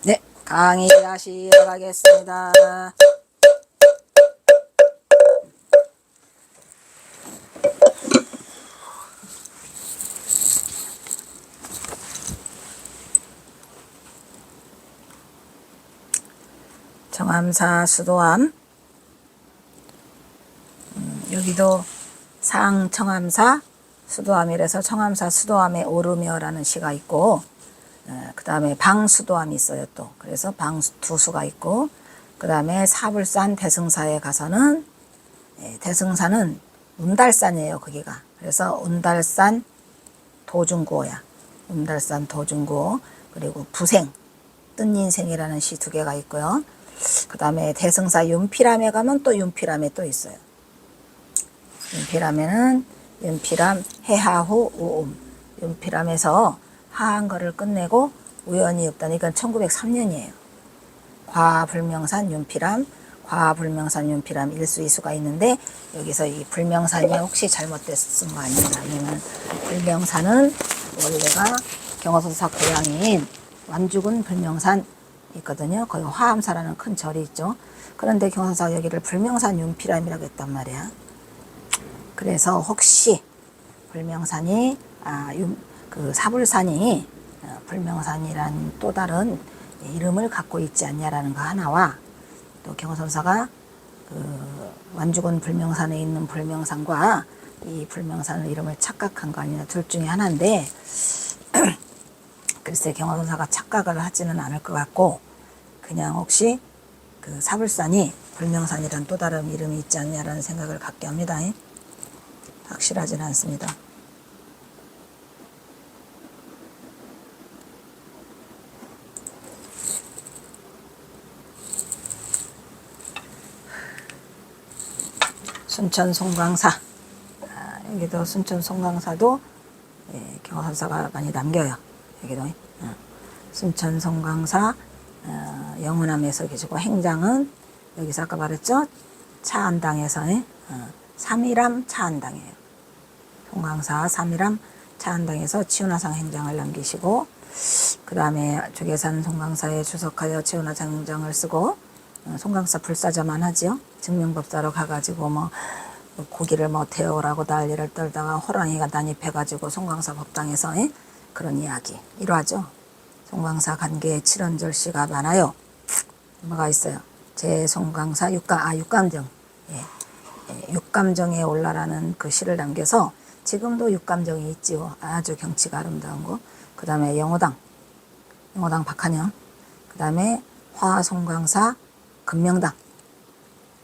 네, 강의 다시 이어가겠습니다. 청암사 수도암, 여기도 상청암사 수도암이라서 청암사 수도암에 오르며라는 시가 있고, 그 다음에 방수도암이 있어요 또. 그래서 방두수가 있고, 그 다음에 사불산 대승사에 가서는, 대승사는 운달산이에요 거기가. 그래서 운달산 도중구호야. 운달산 도중구호. 그리고 부생 뜬 인생이라는 시 두 개가 있고요. 그 다음에 대승사 윤피람에 가면 또 윤피람에 또 있어요. 윤피람에는 윤피람 해하후 우음, 윤피람에서 하한 거를 끝내고 우연이 없다는, 이건 1903년이에요. 과불명산 윤피람, 과불명산 윤피람 일수이수가 있는데, 여기서 이 불명산이 혹시 잘못됐 쓴 거 아닙니다. 왜냐면 불명산은 원래가 경화선사 고향인 완주군 불명산 있거든요. 거기 화암사라는 큰 절이 있죠. 그런데 경화선사가 여기를 불명산 윤피람이라고 했단 말이야. 그래서 혹시 불명산이 그 사불산이 불명산이란 또 다른 이름을 갖고 있지 않냐라는 거 하나와, 또 경호선사가 그 완주군 불명산에 있는 불명산과 이 불명산의 이름을 착각한 거 아니냐, 둘 중에 하나인데 글쎄 경호선사가 착각을 하지는 않을 것 같고, 그냥 혹시 그 사불산이 불명산이란 또 다른 이름이 있지 않냐라는 생각을 갖게 합니다. 확실하지는 않습니다. 순천 송광사, 여기도 순천 송광사도 경화선사가 많이 남겨요. 여기도 순천 송광사 영훈암에서 계시고, 행장은 여기서 아까 말했죠, 차안당에서 삼일암 차안당이에요. 송광사 삼일암 차안당에서 치운화상 행장을 남기시고, 그 다음에 조계산 송광사에 주석하여 치운화상 행장을 쓰고, 송광사 불사자만 하지요. 증명법사로 가가지고 고기를 태워오라고 난리를 떨다가 호랑이가 난입해가지고 송광사 법당에서 그런 이야기 이러하죠. 송광사 관계에 칠원절시가 많아요. 뭐가 있어요? 제 송광사 육감정, 육감정에 올라라는 그 시를 남겨서 지금도 육감정이 있지요. 아주 경치가 아름다운 거. 그 다음에 영호당 박한영, 그 다음에 화송광사 금명당,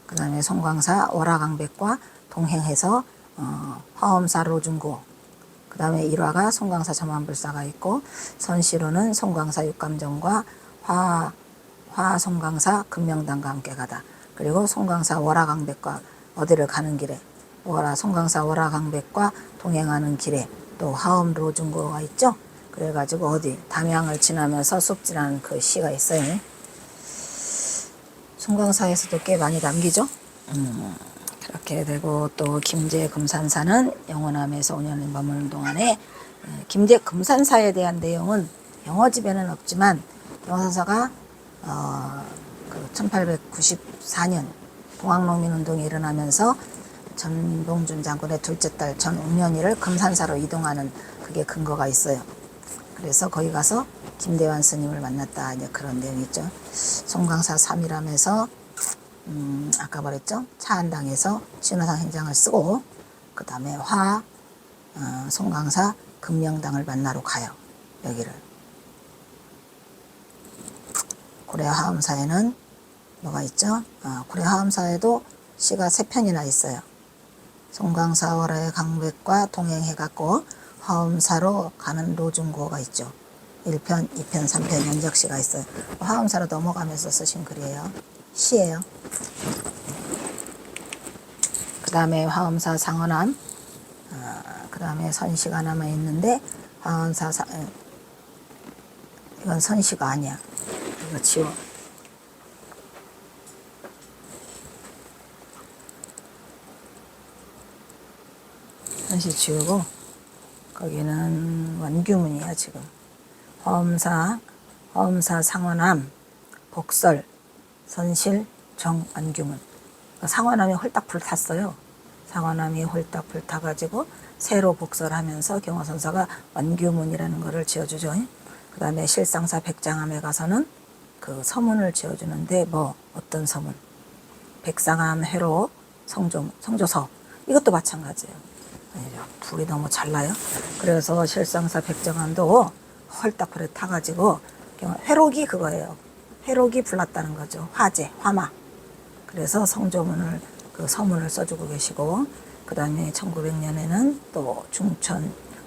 그 다음에 송광사 월화강백과 동행해서 화엄사 로중구, 그 다음에 일화가 송광사 점안불사가 있고, 선시로는 송광사 육감정과 화송광사 금명당과 함께 가다. 그리고 송광사 월화강백과 어디를 가는 길에 송광사 월화강백과 동행하는 길에 또 화엄 로중구가 있죠. 그래가지고 어디 담양을 지나면서 쑥지라는 그 시가 있어요. 송광사에서도 꽤 많이 남기죠. 그렇게 되고, 또 김제 금산사는 영원함에서 5년을 머무는 동안에, 김제 금산사에 대한 내용은 영어집에는 없지만, 경화선사가 그 1894년 동학농민운동이 일어나면서 전봉준 장군의 둘째 딸 전웅년이를 금산사로 이동하는 그게 근거가 있어요. 그래서 거기 가서 김대환 스님을 만났다, 이제 그런 내용이 있죠. 송광사 삼일암에서 아까 말했죠, 차안당에서 치운화상 행장을 쓰고, 그 다음에 송광사 금명당을 만나러 가요. 여기를. 고려화엄사에는 뭐가 있죠? 고려화엄사에도 시가 3편이나 있어요. 송광사 월화의 강백과 동행해갖고 화엄사로 가는 로중구호가 있죠. 1편, 2편, 3편 연적시가 있어요. 화엄사로 넘어가면서 쓰신 글이에요. 시예요. 그 다음에 화엄사 상원암, 그 다음에 선시가 남아있는데, 화엄사 이건 선시가 아니야. 이거 지워. 선시 지우고, 거기는 원규문이야 지금. 화엄사 화엄사 상원암 복설 선실 정완규문. 상원암이 홀딱 불탔어요. 상원암이 홀딱 불타가지고 새로 복설하면서 경화선사가 완규문이라는 것을 지어주죠. 그 다음에 실상사 백장암에 가서는 그 서문을 지어주는데 뭐 어떤 서문? 백상암 회로 성조서. 이것도 마찬가지예요. 아니죠. 불이 너무 잘 나요. 그래서 실상사 백장암도 홀딱 불에 타가지고 회록이 그거예요. 회록이 불났다는 거죠. 화재, 화마. 그래서 성조문을 그 서문을 써주고 계시고, 그 다음에 1900년에는 또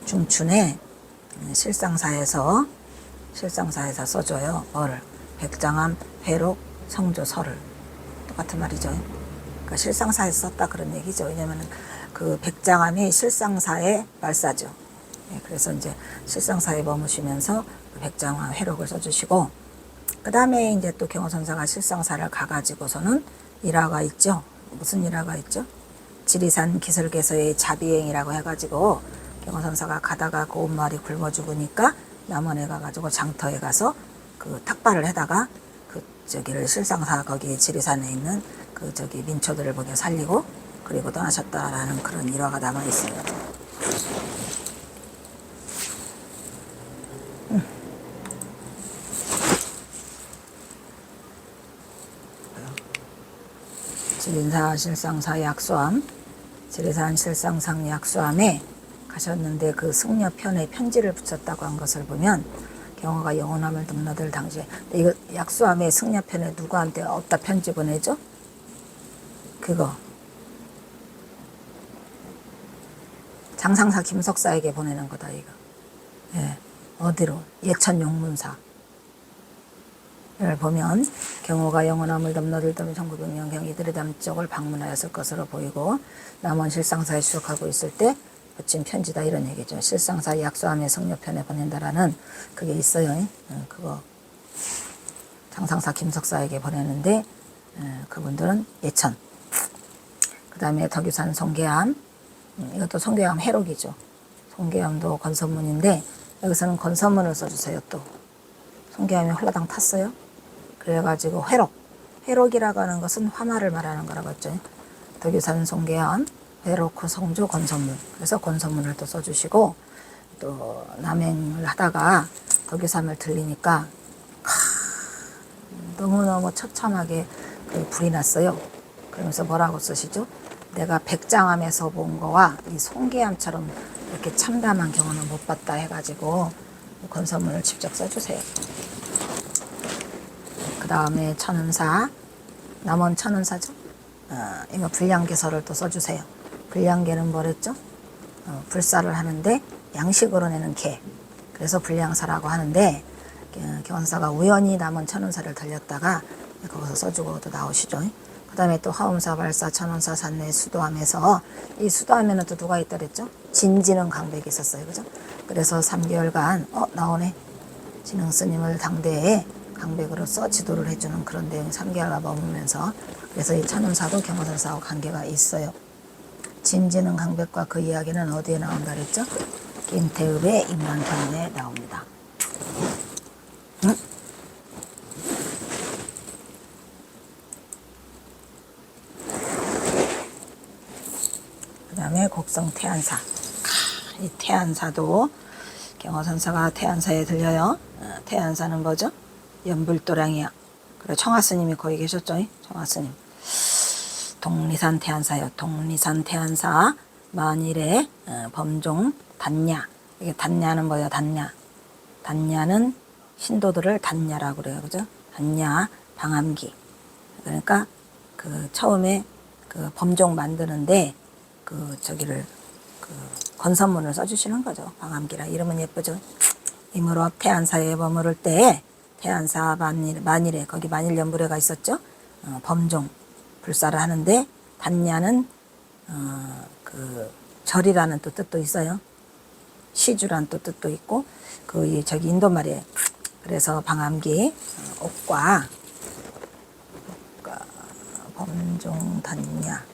중춘에 실상사에서 써줘요. 뭐를? 백장암 회록 성조서를. 똑같은 말이죠. 그러니까 실상사에서 썼다 그런 얘기죠. 왜냐면은 그 백장암이 실상사의 말사죠. 그래서 이제 실상사에 머무시면서 백장암 회록을 써주시고, 그 다음에 이제 또 경호선사가 실상사를 가가지고서는 일화가 있죠. 무슨 일화가 있죠? 지리산 기설계서의 자비행이라고 해가지고 경호선사가 가다가 그 5마리 굶어 죽으니까 남원에 가가지고 장터에 가서 그 탁발을 해다가 그 저기를 실상사 거기 지리산에 있는 그 저기 민초들을 보게 살리고 그리고 떠나셨다라는 그런 일화가 남아 있어요. 지리산 실상사 약수암, 지리산 실상상 약수암에 가셨는데 그 승려편에 편지를 붙였다고 한 것을 보면 경화가 영원함을 넘나들 당시에, 이거 약수암에 승려편에 누구한테 어디다 편지 보내죠? 그거 장상사 김석사에게 보내는 거다 이거. 예, 어디로? 예천용문사. 를 보면 경호가 영원함을 넘나들던 1900년경 이들의 남쪽을 방문하였을 것으로 보이고 남원 실상사에 추적하고 있을 때 붙인 편지다 이런 얘기죠. 실상사 약수암의 성녀편에 보낸다라는 그게 있어요. 그거 장상사 김석사에게 보내는데 그분들은 예천. 그 다음에 덕유산 송계암, 이것도 송계암 회록이죠. 송계암도 건선문인데 여기서는 건선문을 써주세요. 또 송계암이 홀라당 탔어요. 그래가지고 회록이라고 하는 것은 화마를 말하는 거라고 했죠. 덕유산 송계암 회록 후 성조 건선문. 그래서 건선문을 또 써주시고, 또 남행을 하다가 덕유산을 들리니까 너무너무 처참하게 그 불이 났어요. 그러면서 뭐라고 쓰시죠? 내가 백장암에서 본 거와 이 송계암처럼 이렇게 참담한 경우는 못 봤다 해가지고 건선문을 직접 써주세요. 그 다음에 천은사, 남원 천은사죠. 이거 불량계서를 또 써주세요. 불량계는 뭐랬죠? 불사를 하는데 양식으로 내는 개. 그래서 불량사라고 하는데 경원사가 우연히 남원 천은사를 들렸다가 거기서 써주고 또 나오시죠. 그 다음에 또 화엄사, 발사, 천원사, 산내, 수도암에서 이 수도암에는 또 누가 있다 그랬죠? 진지능 강백이 있었어요. 그죠? 그래서 3개월간 나오네. 진흥스님을 당대에 강백으로서 지도를 해주는 그런 내용 3개월간 머무면서, 그래서 이 천운사도 경호선사하고 관계가 있어요. 진지능 강백과 그 이야기는 어디에 나온다 그랬죠? 김태읍의 인간견에 나옵니다. 그 다음에 곡성 태안사. 이 태안사도 경호선사가 태안사에 들려요. 태안사는 뭐죠? 연불도량이야. 그래, 청하스님이 거기 계셨죠? 청하스님. 독리산 태안사요. 독리산 태안사 만일에 범종 단냐. 이게 단냐는 뭐예요? 단냐는 신도들을 단냐라고 그래요. 그죠? 단냐 방암기. 그러니까 그 처음에 그 범종 만드는데 그 저기를 그 건선문을 써주시는 거죠. 방암기라 이름은 예쁘죠. 이므로 태안사에 머무를 때 태안사 만일에 거기 만일연불회가 있었죠. 범종 불사를 하는데 단냐는 그 절이라는 또 뜻도 있어요. 시주라는 또 뜻도 있고 그 저기 인도 말이에요. 그래서 방암기 옥과 범종 단냐.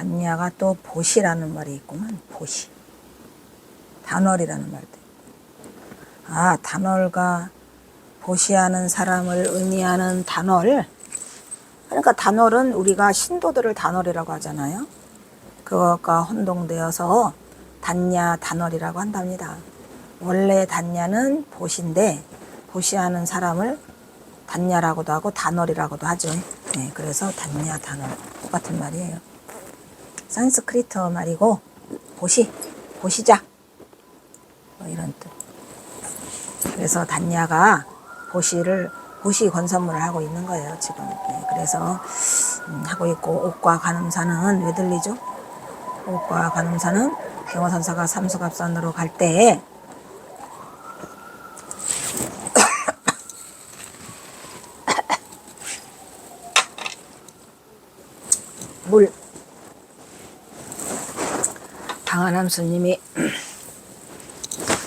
단야가 또 보시라는 말이 있구만. 보시. 단월이라는 말도 있고. 아, 단월과 보시하는 사람을 의미하는 단월. 그러니까 단월은 우리가 신도들을 단월이라고 하잖아요. 그것과 혼동되어서 단야, 단월이라고 한답니다. 원래 단야는 보시인데 보시하는 사람을 단야라고도 하고 단월이라고도 하죠. 네, 그래서 단야, 단월 똑같은 말이에요. 산스크리트 말이고 보시, 보시자 뭐 이런 뜻. 그래서 단야가 보시 권선물을 하고 있는 거예요 지금. 네, 그래서 하고 있고, 옥과 간음사는 왜 들리죠? 옥과 간음사는 경화선사가 삼수갑산으로 갈 때 물 방한함 스님이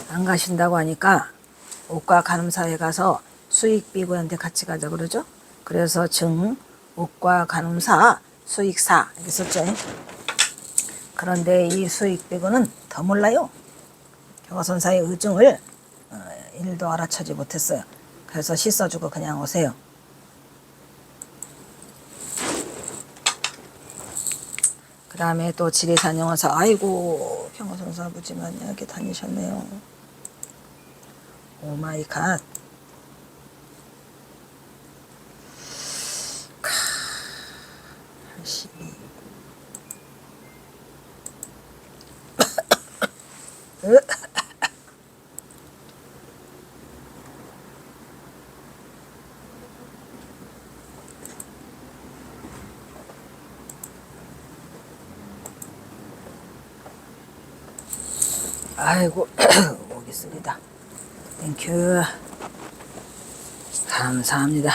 안 가신다고 하니까 옥과 간음사에 가서 수익비구한테 같이 가자 그러죠. 그래서 옥과 간음사 수익사 이렇게 썼죠. 그런데 이 수익비구는 더 몰라요. 경화선사의 의중을 일도 알아차지 못했어요. 그래서 씻어주고 그냥 오세요. 그 다음에 또 지리산 영원사, 아이고 경화선사 아버지만 이렇게 다니셨네요. 오 마이 갓. 82. 아이고 목이 쓰리다. 땡큐. 감사합니다.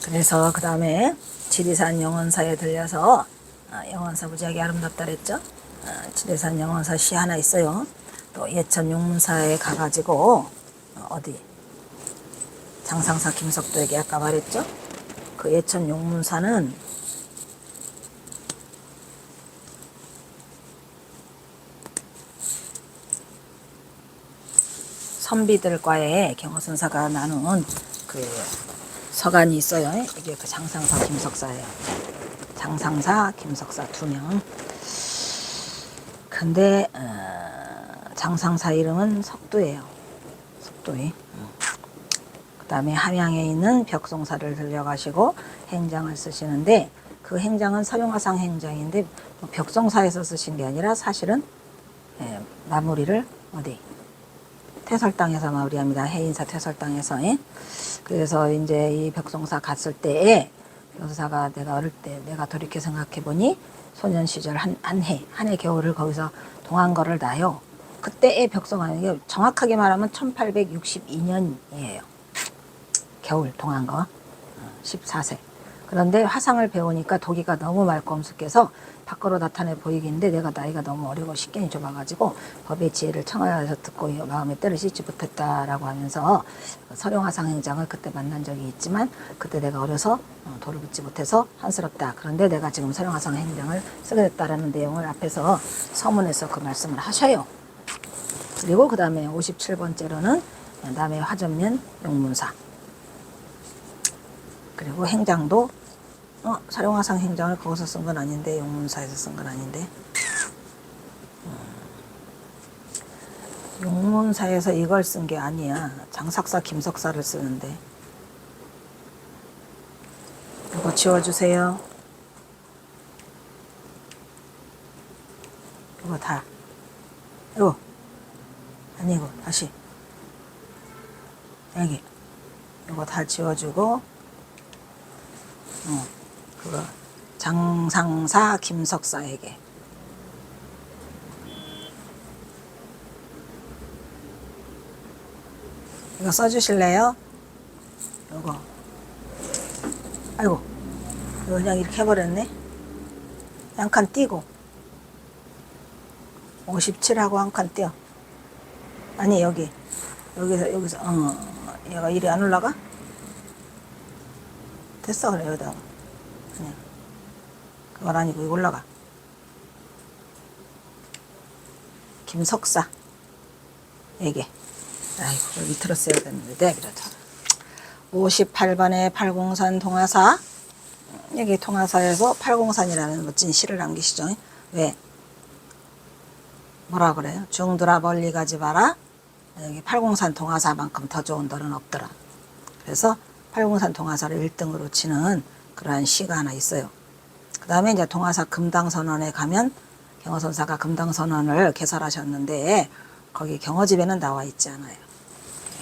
그래서 그 다음에 지리산 영원사에 들려서 영원사 무지하게 아름답다 그랬죠. 지리산 영원사 시 하나 있어요. 또 예천 용문사에 가가지고 어디 장상사 김석도에게 아까 말했죠. 그 예천 용문사는 선비들과의 경허선사가 나눈 그 서간이 있어요. 이게 그 장상사 김석사예요. 장상사 김석사 2명. 근데 장상사 이름은 석도예요. 석도에. 그 다음에 함양에 있는 벽송사를 들려가시고 행장을 쓰시는데, 그 행장은 서룡화상 행장인데 벽송사에서 쓰신 게 아니라 사실은 마무리를 어디 퇴설당에서 마무리합니다. 해인사 퇴설당에서. 그래서 이제 이 벽송사 갔을 때에 벽송사가 내가 어릴 때 내가 돌이켜 생각해 보니 소년 시절 한 해 겨울을 거기서 동안 거를 나요. 그때의 벽송사, 이게 정확하게 말하면 1862년이에요. 겨울 동안 거 14세. 그런데 화상을 배우니까 도기가 너무 말끔숙해서 밖으로 나타내 보이긴데 내가 나이가 너무 어리고 식견이 좁아가지고 법의 지혜를 청하여서 듣고 마음에 때를 씻지 못했다라고 하면서 서룡화상 행장을 그때 만난 적이 있지만 그때 내가 어려서 도를 붙지 못해서 한스럽다. 그런데 내가 지금 서룡화상 행장을 쓰게 됐다라는 내용을 앞에서 서문에서 그 말씀을 하셔요. 그리고 그 다음에 57번째로는 남해 화전면 용문사. 그리고 행장도 서룡화상 행장을 거기서 쓴 건 아닌데, 용문사에서 쓴 건 아닌데, 용문사에서 이걸 쓴 게 아니야. 장삭사 김석사를 쓰는데. 이거 지워주세요. 이거 다. 이거 아니고 다시 여기 이거 다 지워주고, 그거 장상사 김석사에게. 이거 써주실래요? 이거. 아이고, 이거 그냥 이렇게 해버렸네. 한 칸 띄고 57하고 한 칸 띄어. 아니 여기 여기서 얘가 이리 안 올라가? 됐어. 그래 여기다가 그냥 그건 아니고 이거 올라가. 김석사 얘기. 아이고 그걸 밑으로 써야 되는데 네, 그래도 58번에 팔공산 동화사. 여기 동화사에서 팔공산이라는 멋진 시를 남기시죠. 왜? 뭐라 그래요? 중들아 멀리 가지 마라. 여기 팔공산 동화사만큼 더 좋은 돌은 없더라. 그래서 팔공산 동화사를 1등으로 치는 그러한 시가 하나 있어요. 그 다음에 이제 동화사 금당선언에 가면 경허선사가 금당선언을 개설하셨는데 거기 경허집에는 나와 있지 않아요.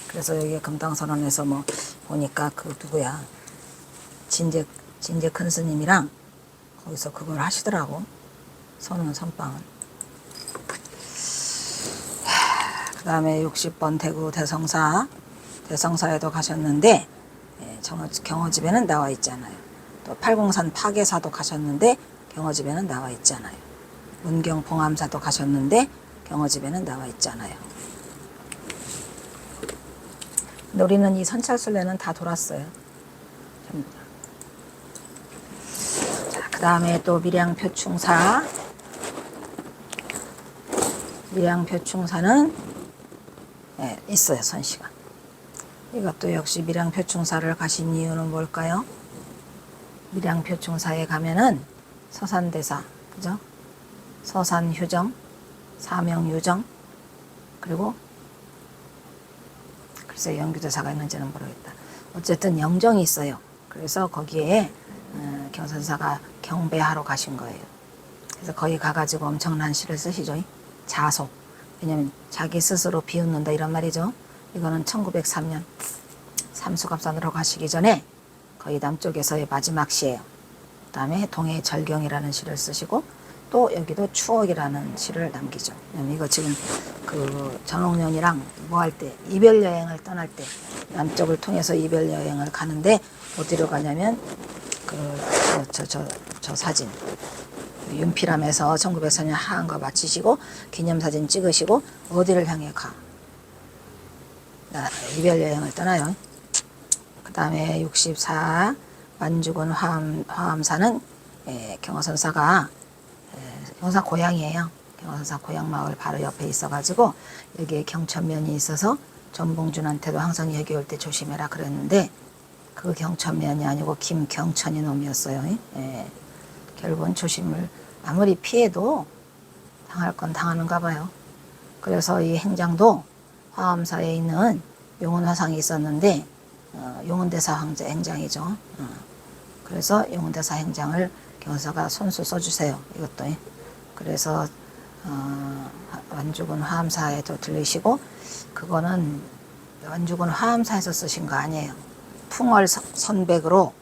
그래서 여기 금당선언에서 뭐 보니까 그 누구야 진제 큰 스님이랑 거기서 그걸 하시더라고. 선빵은. 그 다음에 60번 대구 대성사에도 가셨는데 경허집에는 나와 있지 않아요. 또 팔공산 파계사도 가셨는데 경허집에는 나와 있지 않아요. 문경 봉암사도 가셨는데 경허집에는 나와 있지 않아요. 근데 우리는 이 선찰순례는 다 돌았어요. 자, 그 다음에 또 밀양표충사는 있어요. 선시가. 이것도 역시 밀양표충사를 가신 이유는 뭘까요? 밀양표충사에 가면은 서산대사, 그죠? 서산휴정, 사명유정, 그리고 글쎄 영규대사가 있는지는 모르겠다. 어쨌든 영정이 있어요. 그래서 거기에 경선사가 경배하러 가신 거예요. 그래서 거기 가가지고 엄청난 시를 쓰시죠. 자속. 왜냐면 자기 스스로 비웃는다 이런 말이죠. 이거는 1903년 삼수갑산으로 가시기 전에 거의 남쪽에서의 마지막 시예요. 그 다음에 동해 절경이라는 시를 쓰시고 또 여기도 추억이라는 시를 남기죠. 이거 지금 그 전옥년이랑 뭐 할 때 이별 여행을 떠날 때 남쪽을 통해서 이별 여행을 가는데 어디로 가냐면 저 사진 윤피람에서 1904년 하한 거 마치시고 기념사진 찍으시고 어디를 향해 가? 이별 여행을 떠나요. 그 다음에 64 완주군 화암사는 경허선사가 경허선사 고향이에요. 경허선사 고향 마을 바로 옆에 있어가지고 여기에 경천면이 있어서 전봉준한테도 항상 여기 올 때 조심해라 그랬는데 그 경천면이 아니고 김경천이 놈이었어요. 결국은 조심을 아무리 피해도 당할 건 당하는가 봐요. 그래서 이 행장도 화암사에 있는 용운화상이 있었는데 용운대사 행장이죠. 그래서 용운대사 행장을 경서가 손수 써주세요. 이것도. 그래서 완주군 화암사에도 들리시고 그거는 완주군 화암사에서 쓰신 거 아니에요. 풍월 선백으로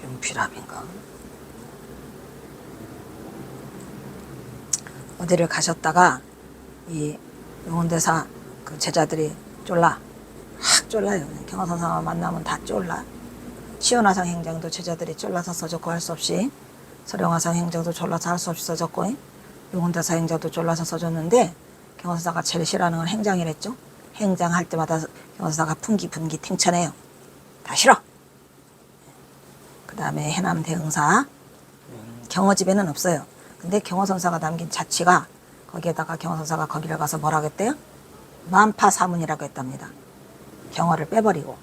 윤피람인가 어디를 가셨다가 이 용운대사 그 제자들이 확 쫄라요. 경허선사와 만나면 다 쫄라. 시원화상 행장도 제자들이 쫄라서 써줬고 할 수 없이 서령화상 행장도 쫄라서 할 수 없이 써줬고 용운대사 행장도 쫄라서 써줬는데 경허선사가 제일 싫어하는 건 행장이랬죠. 행장할 때마다 경허선사가 분기 탱천해요. 다 싫어. 그 다음에 해남 대흥사 경허집에는 없어요. 근데 경허선사가 남긴 자취가 거기에다가 경허선사가 거기를 가서 뭐라고 했대요? 만파사문이라고 했답니다. 경허를 빼버리고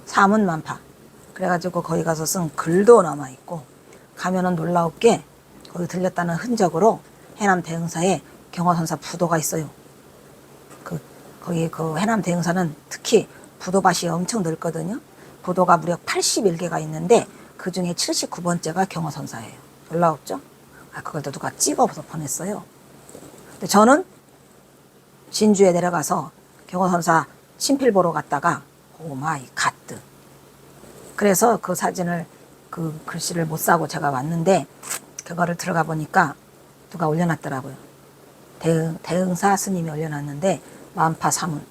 사문만파. 그래가지고 거기 가서 쓴 글도 남아있고 가면은 놀라웠게 거기 들렸다는 흔적으로 해남 대흥사에 경허선사 부도가 있어요. 거기 그 해남 대흥사는 특히 부도밭이 엄청 넓거든요. 부도가 무려 81개가 있는데 그 중에 79번째가 경허선사예요. 놀라웠죠? 그걸 또 누가 찍어서 보냈어요. 근데 저는 진주에 내려가서 경허선사 친필 보러 갔다가 오 마이 갓. 그래서 그 사진을 그 글씨를 못 사고 제가 왔는데 그거를 들어가 보니까 누가 올려놨더라고요. 대흥사 스님이 올려놨는데 만파사문.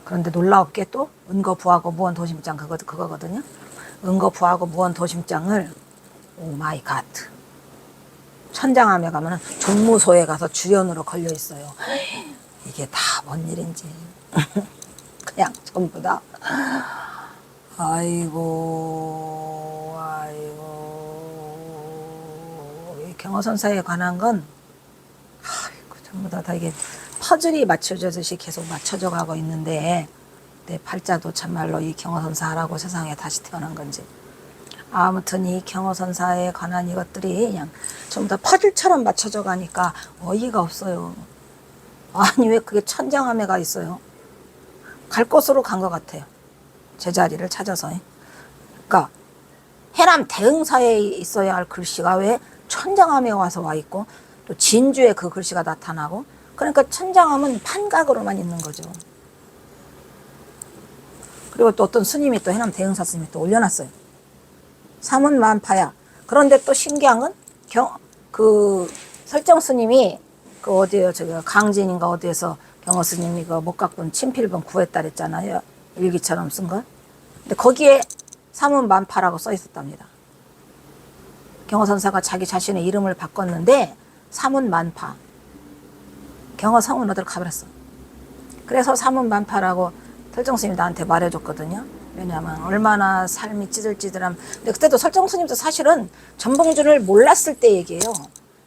그런데 놀라웠게 또 은거부하고 무언도심장 그거거든요. 은거부하고 무언도심장을 오 마이 갓. 천장암에 가면은 종무소에 가서 주연으로 걸려 있어요. 이게 다 뭔 일인지 그냥 전부 다 아이고 이 경어선사에 관한 건 아이고 전부 다 이게 퍼즐이 맞춰져듯이 계속 맞춰져 가고 있는데 내 팔자도 참말로 이 경어선사라고 세상에 다시 태어난 건지 아무튼 이 경어선사에 관한 이것들이 그냥 전부 다 퍼즐처럼 맞춰져 가니까 어이가 없어요. 아니 왜 그게 천장함에가 있어요? 갈 곳으로 간 것 같아요. 제자리를 찾아서. 그러니까 해남 대흥사에 있어야 할 글씨가 왜 천장함에 와서 와 있고 또 진주에 그 글씨가 나타나고 그러니까 천장함은 판각으로만 있는 거죠. 그리고 또 어떤 스님이 또 해남 대흥사 스님이 또 올려놨어요. 삼은 만파야. 그런데 또 신기한 건 그 설정 스님이 그 어디에요? 저기 강진인가 어디에서 경어 스님이 그 목각본 친필본 구했다 그랬잖아요. 일기처럼 쓴 걸. 근데 거기에 삼은 만파라고 써 있었답니다. 경어선사가 자기 자신의 이름을 바꿨는데 삼은 만파. 경어 성은 어디로 가버렸어. 그래서 삼은 만파라고 설정스님이 나한테 말해줬거든요. 왜냐하면 얼마나 삶이 찌들찌들함. 근데 그때도 설정스님도 사실은 전봉준을 몰랐을 때 얘기예요.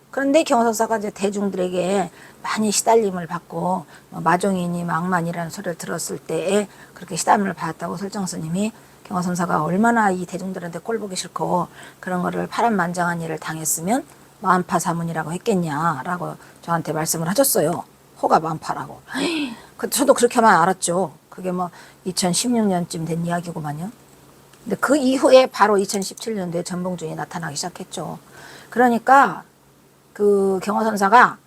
그런데 경어선사가 이제 대중들에게 많이 시달림을 받고 마종이니 망만이라는 소리를 들었을 때에 그렇게 시달림을 받았다고 설정스님이 경어선사가 얼마나 이 대중들한테 꼴보기 싫고 그런 거를 파란만장한 일을 당했으면 만파사문이라고 했겠냐라고 저한테 말씀을 하셨어요. 호가 만파라고. 저도 그렇게만 알았죠. 그게 뭐 2016년쯤 된 이야기구만요. 근데 그 이후에 바로 2017년도에 전봉준이 나타나기 시작했죠. 그러니까 그 경어선사가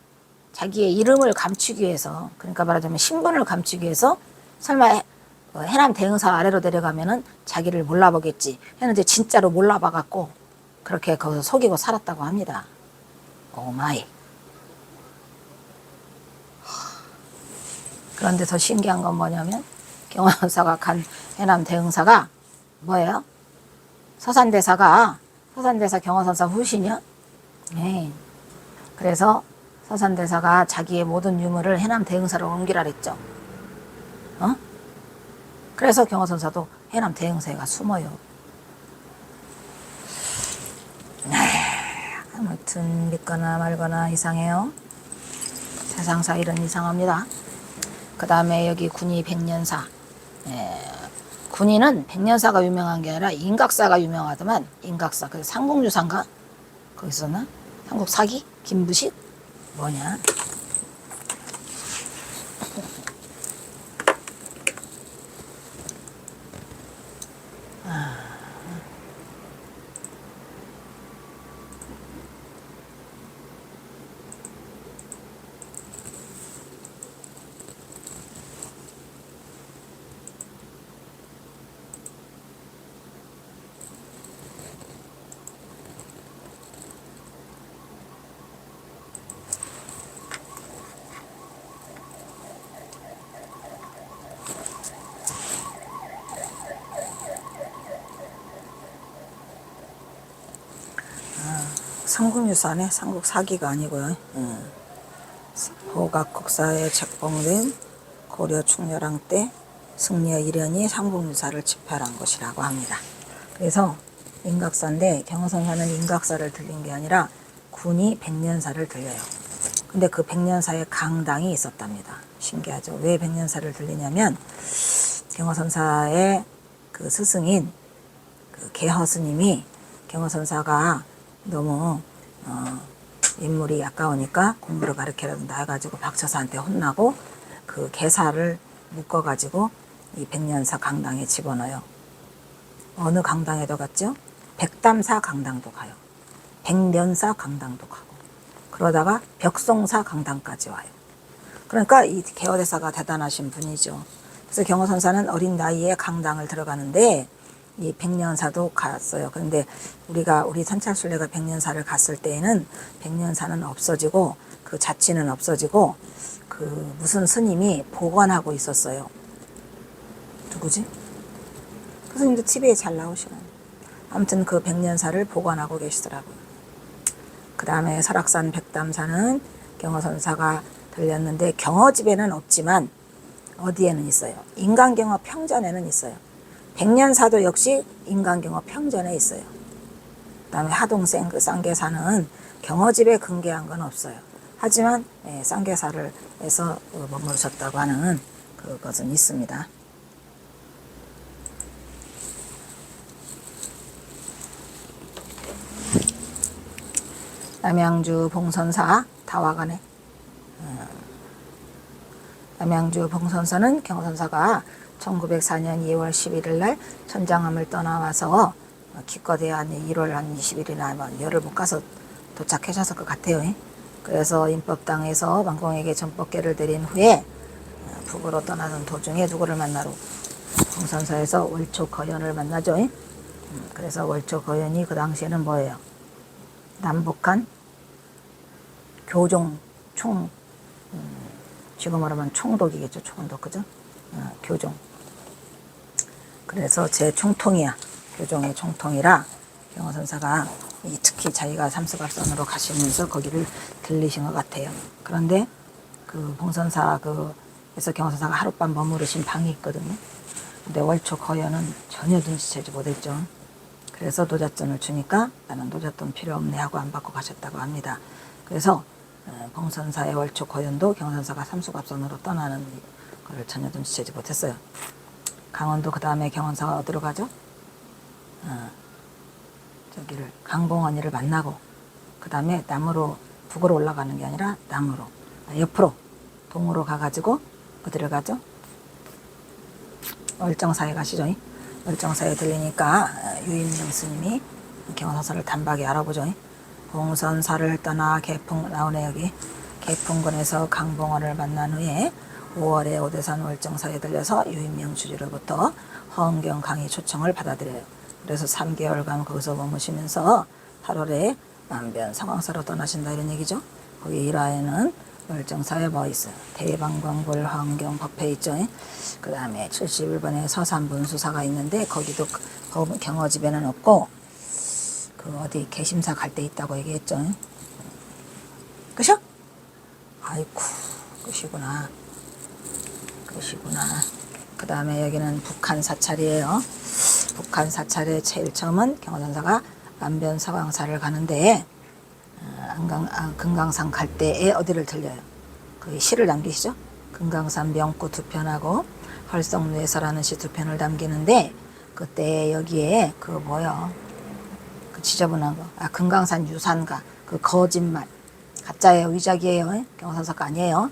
자기의 이름을 감추기 위해서, 그러니까 말하자면 신분을 감추기 위해서 설마 해남 대흥사 아래로 내려가면은 자기를 몰라보겠지 했는데 진짜로 몰라봐갖고 그렇게 거기서 속이고 살았다고 합니다. 오마이. 그런데 더 신기한 건 뭐냐면 경어선사가 간 해남 대흥사가 뭐예요? 서산대사 경어선사 후신이요? 네. 그래서 서산대사가 자기의 모든 유물을 해남 대흥사로 옮기라 그랬죠. 그래서 경어선사도 해남 대흥사에 가 숨어요. 아무튼 믿거나 말거나 이상해요. 세상사 일은 이상합니다. 그 다음에 여기 군이 백년사. 군인은 백년사가 유명한 게 아니라 인각사가 유명하더만. 인각사. 그 상국유사인가? 거기 있었나? 삼국사기? 김부식? 뭐냐? 삼국유사네. 삼국사기가 아니고요. 호각국사에 책봉된 고려 충렬왕 때 승려 일현이 삼국유사를 집필한 것이라고 합니다. 그래서 인각사인데 경어선사는 인각사를 들린 게 아니라 군이 백년사를 들려요. 근데 그 백년사에 강당이 있었답니다. 신기하죠. 왜 백년사를 들리냐면 경어선사의 그 스승인 그 개허스님이 경어선사가 너무 인물이 아까우니까 공부를 가르치려고 나와가지고 박처사한테 혼나고 그 개사를 묶어가지고 이 백년사 강당에 집어넣어요. 어느 강당에도 갔죠? 백담사 강당도 가요. 백년사 강당도 가고 그러다가 벽송사 강당까지 와요. 그러니까 이 개허대사가 대단하신 분이죠. 그래서 경어선사는 어린 나이에 강당을 들어가는데 이 백년사도 갔어요. 그런데 우리 선찰술래가 백년사를 갔을 때에는 백년사는 없어지고 그 자취는 없어지고 그 무슨 스님이 보관하고 있었어요. 누구지? 그 스님도 TV에 잘 나오시는. 아무튼 그 백년사를 보관하고 계시더라고요. 그 다음에 설악산 백담사는 경어선사가 들렸는데 경어집에는 없지만 어디에는 있어요? 인간경어 평전에는 있어요. 백년사도 역시 인간경어 평전에 있어요. 그 다음에 하동생 그 쌍계사는 경어집에 근개한 건 없어요. 하지만 쌍계사를 해서 머무르셨다고 하는 그것은 있습니다. 남양주 봉선사 다화관에 남양주 봉선사는 경선사가 1904년 2월 11일 날 천장암을 떠나와서 기껏해야 한 1월 한 20일이나 열흘 못 가서 도착하셨을 것 같아요. 그래서 인법당에서 만공에게 전법계를 드린 후에 북으로 떠나는 도중에 누구를 만나러 봉선사에서 월초거연을 만나죠. 그래서 월초거연이 그 당시에는 뭐예요? 남북한 교종 총 지금 말하면 총독이겠죠. 총독 그죠? 교종. 그래서 제 총통이야. 교종의 총통이라 경호선사가 특히 자기가 삼수갑산으로 가시면서 거기를 들리신 것 같아요. 그런데 그 봉선사 그래서 경호선사가 하룻밤 머무르신 방이 있거든요. 근데 월초 거연은 전혀 눈치채지 못했죠. 그래서 노잣돈을 주니까 나는 노잣돈 필요 없네 하고 안 받고 가셨다고 합니다. 그래서 봉선사의 월초 거연도 경선사가 삼수갑선으로 떠나는 걸 전혀 눈치채지 못했어요. 강원도 그 다음에 경원사가 어디로 가죠? 저기를 강봉원이를 만나고 그 다음에 남으로 북으로 올라가는 게 아니라 남으로 옆으로 동으로 가가지고 어디를 가죠? 월정사에 가시죠. 월정사에 들리니까 유임령 스님이 경원사를 단박에 알아보죠. 봉선사를 떠나 개풍 나오네 여기 개풍군에서 강봉원을 만난 후에 5월에 오대산 월정사에 들려서 유임령 주지로부터 허은경 강의 초청을 받아들여요. 그래서 3개월간 거기서 머무시면서 8월에 만변 상황사로 떠나신다 이런 얘기죠. 거기 일화에는 월정사에 뭐 있어요? 대방광불 허은경 법회 있죠. 그 다음에 71번에 서산분수사가 있는데 거기도 경어집에는 없고 그 어디 개심사 갈 때 있다고 얘기했죠. 끝이요? 아이쿠 끝이구나. 그 다음에 여기는 북한 사찰이에요. 북한 사찰의 제일 처음은 경호선사가 만변 서강사를 가는데 금강산 갈 때에 어디를 들려요? 그 시를 남기시죠? 금강산 명구 두 편하고 헐성루에서라는 시 두 편을 남기는데 그때 여기에 그 뭐요? 그 지저분한 거. 금강산 유산가. 그 거짓말. 가짜예요. 위작이에요. 경호선사가 아니에요.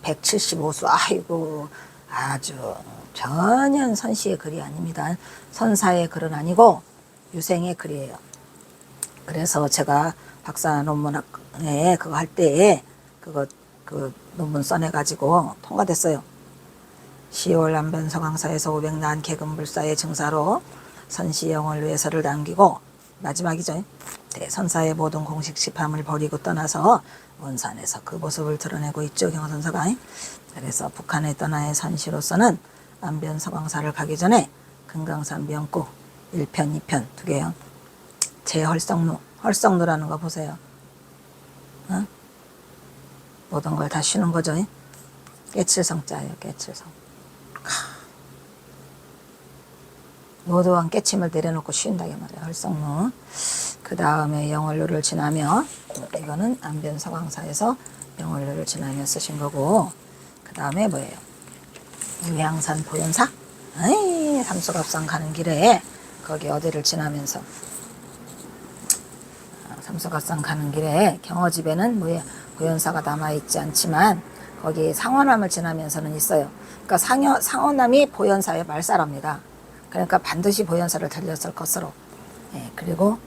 175수. 아이고 아주 전혀 선시의 글이 아닙니다. 선사의 글은 아니고 유생의 글이에요. 그래서 제가 박사 논문에 그거 할 때에 그 논문 써내가지고 통과됐어요. 10월 남변서강사에서 500난 개금불사의 증사로 선시영을 위해서를 남기고 마지막이죠. 대선사의 모든 공식 시함을 버리고 떠나서 원산에서 그 모습을 드러내고 있죠. 경호선사가. 그래서 북한에 떠나의 선시로서는 남변서강사를 가기 전에 금강산 명구 1편, 2편 두 개요. 제헐성루, 헐성루라는 거 보세요. 모든 걸 다 쉬는 거죠. 깨칠성자예요. 깨칠성. 모두한 깨침을 내려놓고 쉰다게 말이에요. 헐성루. 그 다음에 영월루를 지나며 이거는 안변서강사에서 영월루를 지나며 쓰신 거고 그 다음에 뭐예요? 유향산 보현사? 삼수갑산 가는 길에 거기 어디를 지나면서 삼수갑산 가는 길에 경어집에는 뭐예요? 보현사가 남아있지 않지만 거기 상원암을 지나면서는 있어요. 그러니까 상원암이 보현사의 말살합니다. 그러니까 반드시 보현사를 들렸을 것으로. 그리고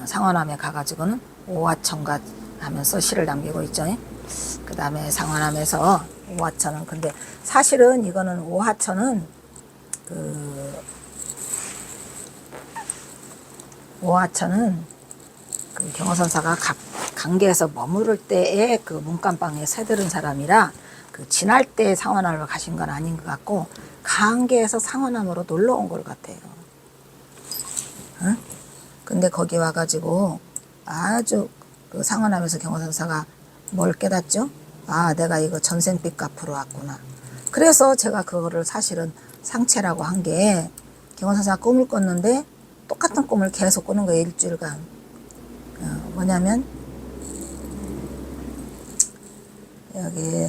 상원암에 가가지고는 오화천가 하면서 시를 남기고 있죠. 그 다음에 상원암에서 오화천은 근데 사실은 이거는 오화천은 그 경호선사가 강계에서 머무를 때에 그 문간방에 새들은 사람이라 그 지날 때 상원암을 가신 건 아닌 것 같고 강계에서 상원암으로 놀러 온 것 같아요. 근데 거기 와가지고 아주 그 상원암에서 경호선사가 뭘 깨닫죠? 아, 내가 이거 전생빚 갚으러 왔구나. 그래서 제가 그거를 사실은 상체라고 한 게, 경호선사가 꿈을 꿨는데 똑같은 꿈을 계속 꾸는 거예요. 일주일간. 뭐냐면 여기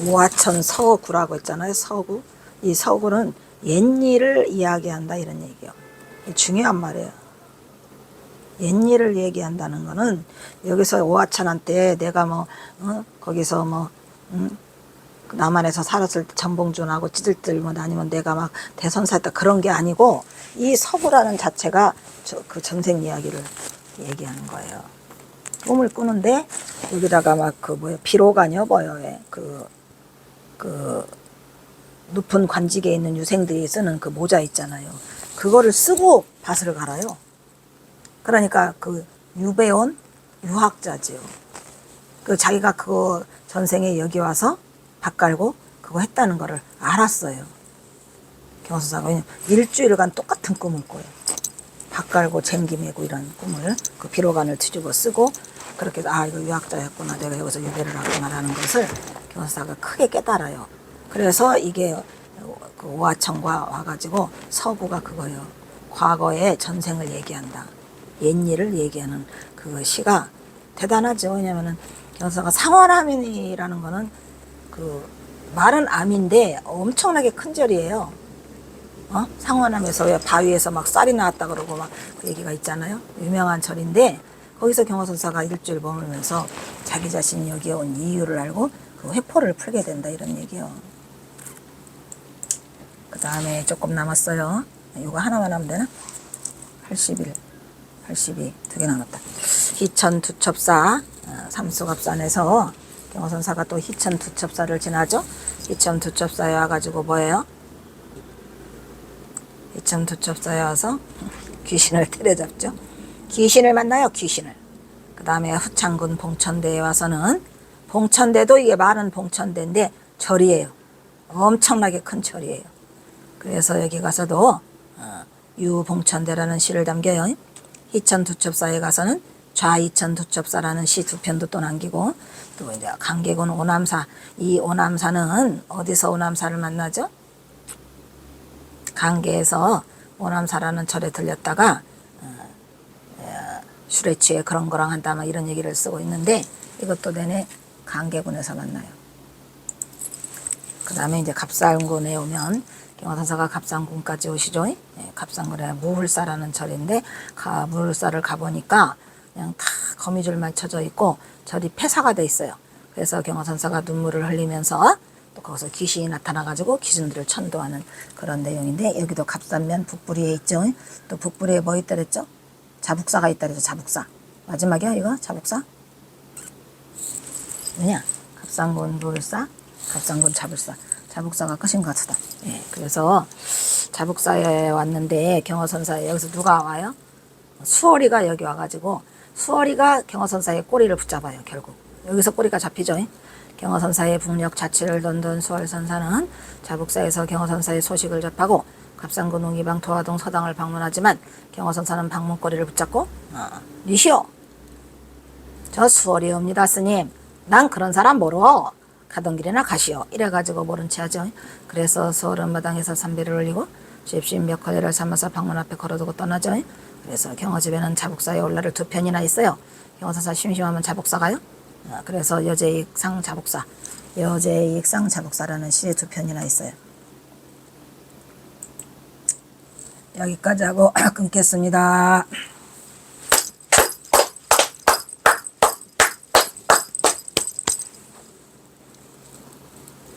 오하천 서구라고 했잖아요. 서구. 이 서구는 옛일을 이야기한다 이런 얘기예요. 중요한 말이에요. 옛일을 얘기한다는 거는 여기서 오하천한테 내가 뭐 거기서 뭐 남한에서 살았을 때 전봉준하고 찌들들 뭐 아니면 내가 막 대선사했다 그런 게 아니고 이 서구라는 자체가 그 전생 이야기를 얘기하는 거예요. 꿈을 꾸는데 여기다가 막 그 뭐야 비로가녀 뭐요 그 높은 관직에 있는 유생들이 쓰는 그 모자 있잖아요. 그거를 쓰고 밭을 갈아요. 그러니까 그 유배온 유학자지요. 그 자기가 그거 전생에 여기 와서 밭 갈고 그거 했다는 거를 알았어요. 경호선사가. 왜냐면 일주일간 똑같은 꿈을 꿔요. 밭 갈고 쟁기 메고 이런 꿈을 그 비로간을 뒤집어 쓰고 그렇게 아 이거 유학자였구나 내가 여기서 유배를 하구나라는 것을 경호선사가 크게 깨달아요. 그래서 이게 그 오하천과 와가지고 서구가 그거예요. 과거의 전생을 얘기한다. 옛일을 얘기하는 그 시가 대단하죠. 왜냐면은 경호선사가 상원암이라는 거는 그 말은 암인데 엄청나게 큰 절이에요. 상원암에서 왜 바위에서 막 쌀이 나왔다 그러고 막 그 얘기가 있잖아요. 유명한 절인데 거기서 경호선사가 일주일 머물면서 자기 자신이 여기에 온 이유를 알고 그 회포를 풀게 된다 이런 얘기요. 그 다음에 조금 남았어요. 이거 하나만 하면 되나? 81, 82 두 개 남았다. 희천 두첩사 삼수갑산에서 경호선사가 또 희천 두첩사를 지나죠. 희천 두첩사에 와가지고 뭐예요? 희천 두첩사에 와서 귀신을 때려잡죠. 귀신을 만나요. 귀신을. 그 다음에 후창군 봉천대에 와서는 봉천대도 이게 말은 봉천대인데 절이에요. 엄청나게 큰 절이에요. 그래서 여기 가서도 유봉천대라는 시를 담겨요. 희천 두첩사에 가서는 좌희천 두첩사라는 시 두 편도 또 남기고 또 이제 강계군 오남사 이 오남사는 어디서 오남사를 만나죠? 강계에서 오남사라는 절에 들렸다가 술에 취해 그런 거랑 한다 막 이런 얘기를 쓰고 있는데 이것도 내내 강계군에서 만나요. 그 다음에 이제 갑산군에 오면 경호선사가 갑산군까지 오시죠. 갑산군에 무hul사라는 절인데 무hul사를 가보니까 그냥 다 거미줄만 쳐져 있고 절이 폐사가 돼 있어요. 그래서 경호선사가 눈물을 흘리면서 또 거기서 귀신이 나타나가지고 귀신들을 천도하는 그런 내용인데 여기도 갑산면 북부리에 있죠. 또 북부리에 뭐 있다 그랬죠? 자북사가 있다 그랬죠. 자북사. 마지막이야 이거? 자북사? 뭐냐? 갑산군 무hul사, 갑산군 자북사. 자북사가 끝인 것 같다. 예, 그래서 자북사에 왔는데 경호선사에 여기서 누가 와요? 수월이가 여기 와가지고 수월이가 경호선사의 꼬리를 붙잡아요. 결국 여기서 꼬리가 잡히죠. 경호선사의 북녘 자취를 던던 수월선사는 자북사에서 경호선사의 소식을 접하고 갑산군 웅이방 도화동 서당을 방문하지만 경호선사는 방문거리를 붙잡고 니시오 저 수월이옵니다 스님 난 그런 사람 모르오 가던 길이나 가시오 이래가지고 모른 채 하죠. 그래서 수월은 마당에서 삼배를 올리고 쉽심 몇 걸레를 삼아서 방문 앞에 걸어두고 떠나죠. 그래서 경호집에는 자북사의 올라를 두 편이나 있어요. 경호선사 심심하면 자북사 가요. 그래서 여제익상 자북사 여제익상 자북사라는 시에 두 편이나 있어요. 여기까지 하고 끊겠습니다.